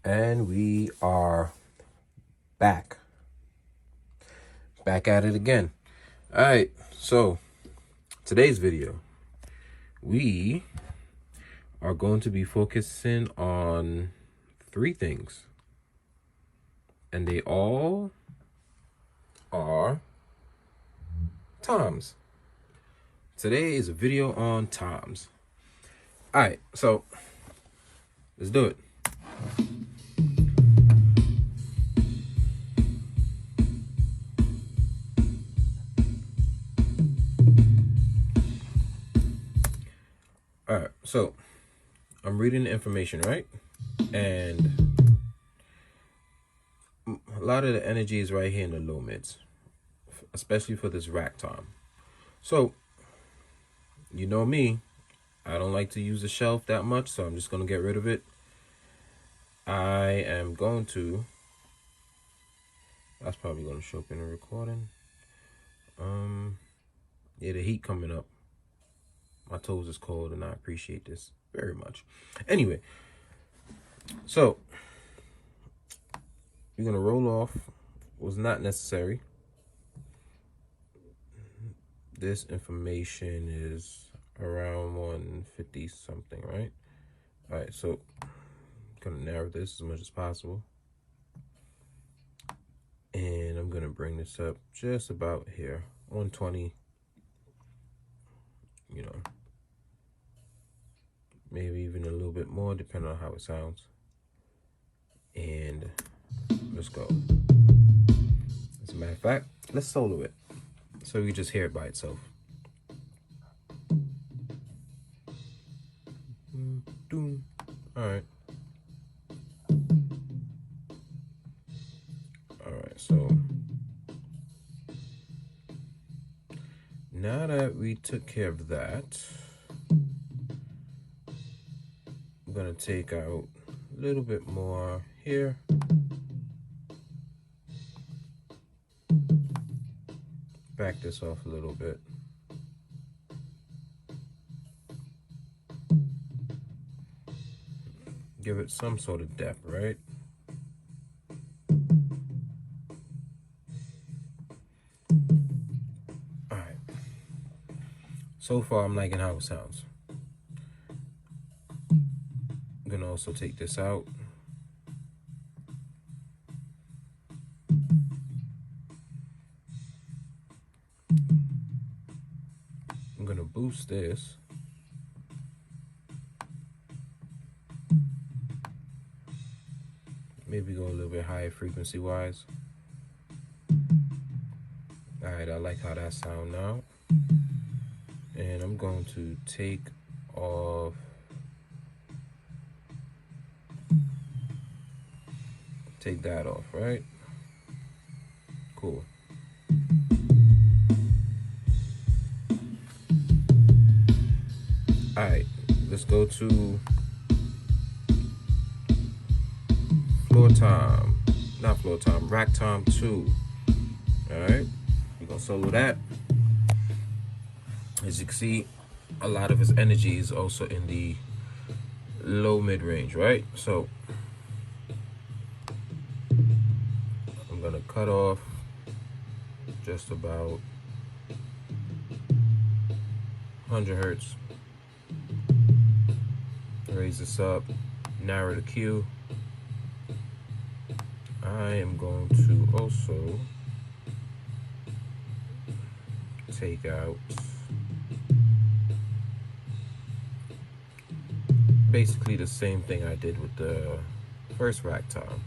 And we are back at it again. All right, so today's video, we are going to be focusing on 3 things, and they all are toms. Today is a video on toms. All right, so let's do it. All right, so I'm reading the information, right? And a lot of the energy is right here in the low mids, especially for this rack tom. So, you know me, I don't like to use the shelf that much, so I'm just going to get rid of it. I am going to, that's probably going to show up in the recording. Yeah, the heat coming up. My toes is cold and I appreciate this very much. Anyway, so we're going to roll off was not necessary. This information is around 150 something, right? All right, so I'm going to narrow this as much as possible. And I'm going to bring this up just about here, 120, you know, maybe even a little bit more, depending on how it sounds. And let's go. As a matter of fact, let's solo it so you just hear it by itself. All right. All right, so now that we took care of that, I'm gonna take out a little bit more here. Back this off a little bit. Give it some sort of depth, right? All right. So far, I'm liking how it sounds. I'm gonna also take this out. I'm gonna boost this. Maybe go a little bit higher frequency wise. All right, I like how that sound now. And I'm going to take off that off, right? Cool. All right, let's go to rack tom 2. All right, we're gonna solo that. As you can see, a lot of his energy is also in the low mid range, right? So I'm gonna cut off just about 100 hertz. Raise this up, narrow the Q. I am going to also take out basically the same thing I did with the first rack tom.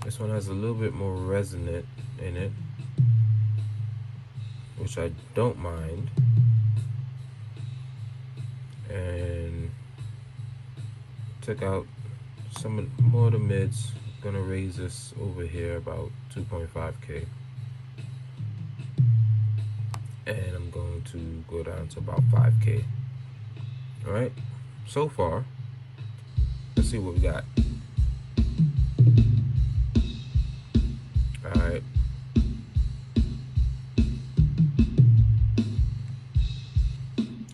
This one has a little bit more resonant in it, which I don't mind. And took out some more of the mids. Gonna raise this over here about 2.5K. And I'm going to go down to about 5K. All right, so far, let's see what we got. All right.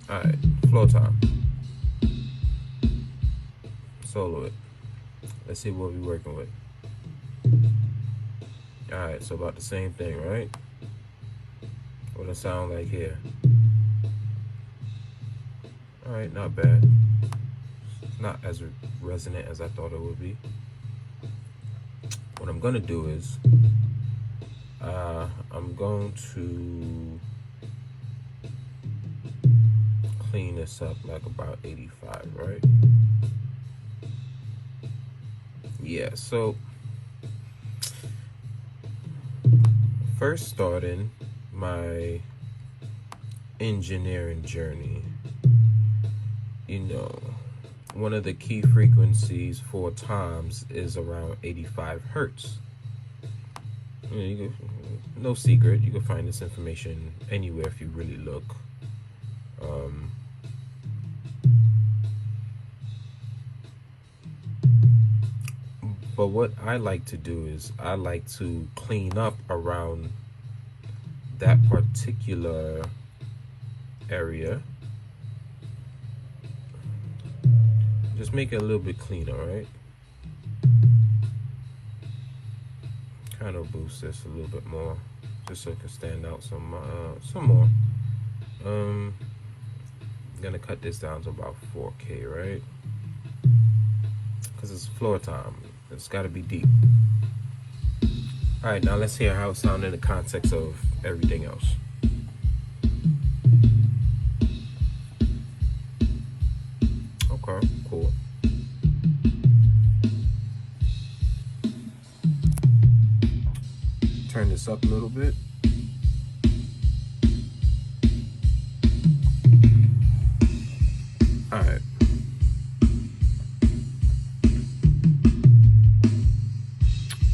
All right, Floor Tom. Solo it. Let's see what we're working with. Alright, so about the same thing, right? What it sound like here? Alright, not bad. It's not as resonant as I thought it would be. What I'm gonna do is I'm going to clean this up like about 85, right? Yeah, so first starting my engineering journey, you know, one of the key frequencies for toms is around 85 hertz. No secret, you can find this information anywhere if you really look. But what I like to do is I like to clean up around that particular area. Just make it a little bit cleaner, right? Kind of boost this a little bit more, just so it can stand out some more. I'm gonna cut this down to about 4K, right? Because it's Floor Tom. It's got to be deep. All right, now let's hear how it sounds in the context of everything else. Okay, cool. Turn this up a little bit. All right.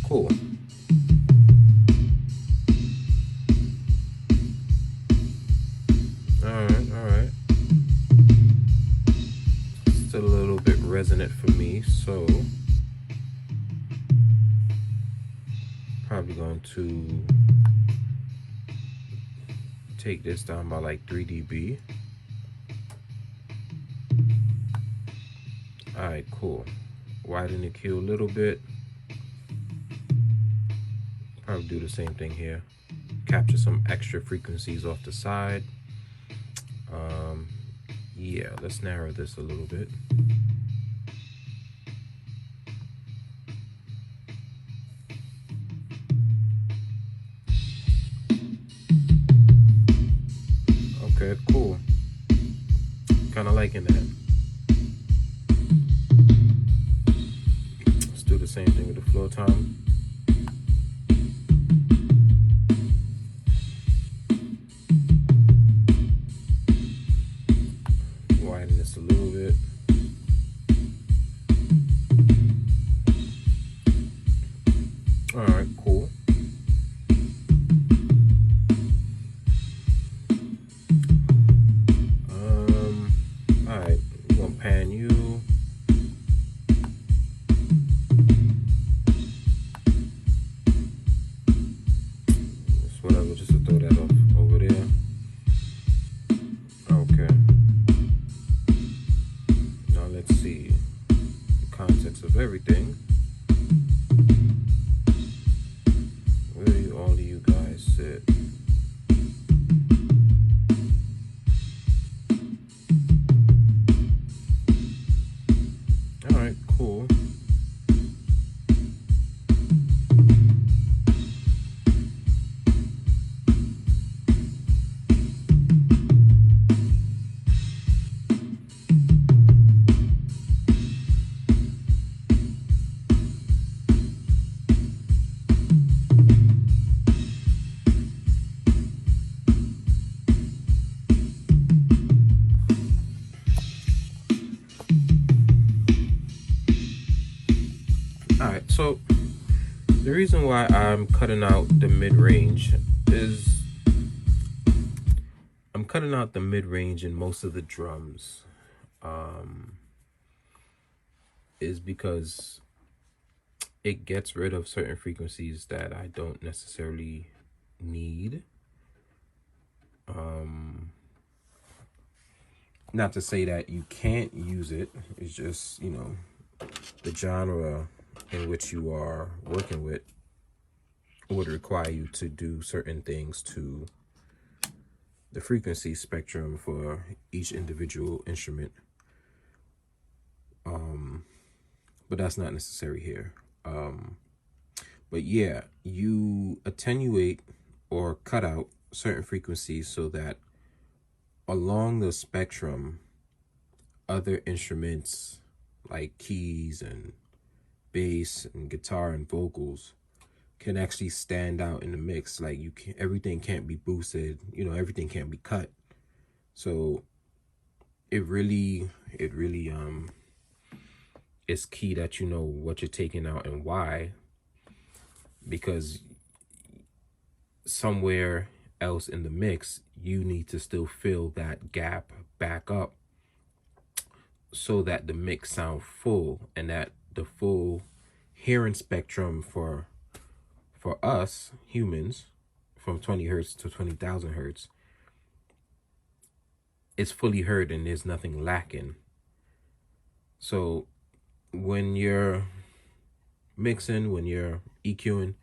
Cool. All right. Still a little bit resonant for me, so probably going to take this down by like 3 dB. All right, cool. Widen the Q a little bit. Probably do the same thing here. Capture some extra frequencies off the side. Yeah, let's narrow this a little bit. Okay, cool. Kind of liking that. Let's do the same thing with the Floor Tom. Widen this a little bit. All right, cool. All right, we're gonna pan you. Just whatever, just to throw that off over there. Okay. Now let's see the context of everything. Where do all of you guys sit? All right, cool. All right, so the reason why I'm cutting out the mid-range is I'm cutting out the mid-range in most of the drums is because it gets rid of certain frequencies that I don't necessarily need. Not to say that you can't use it. It's just, you know, the genre in which you are working with would require you to do certain things to the frequency spectrum for each individual instrument. But that's not necessary here. But yeah, you attenuate or cut out certain frequencies so that along the spectrum, other instruments like keys and bass and guitar and vocals can actually stand out in the mix. Like everything can't be boosted, you know, everything can't be cut. So it really is key that you know what you're taking out and why, because somewhere else in the mix you need to still fill that gap back up so that the mix sound full, and that the full hearing spectrum for us humans from 20 hertz to 20,000 hertz is fully heard and there's nothing lacking. So when you're mixing, when you're EQing,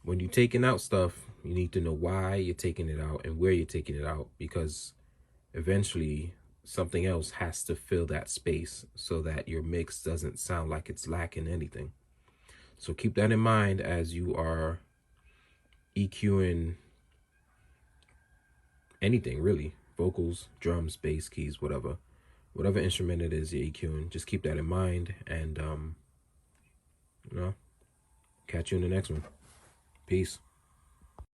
when you're taking out stuff, you need to know why you're taking it out and where you're taking it out, because eventually something else has to fill that space so that your mix doesn't sound like it's lacking anything. So keep that in mind as you are EQing anything, really. Vocals, drums, bass, keys, whatever instrument it is you're EQing. Just keep that in mind, and you know, catch you in the next one. Peace.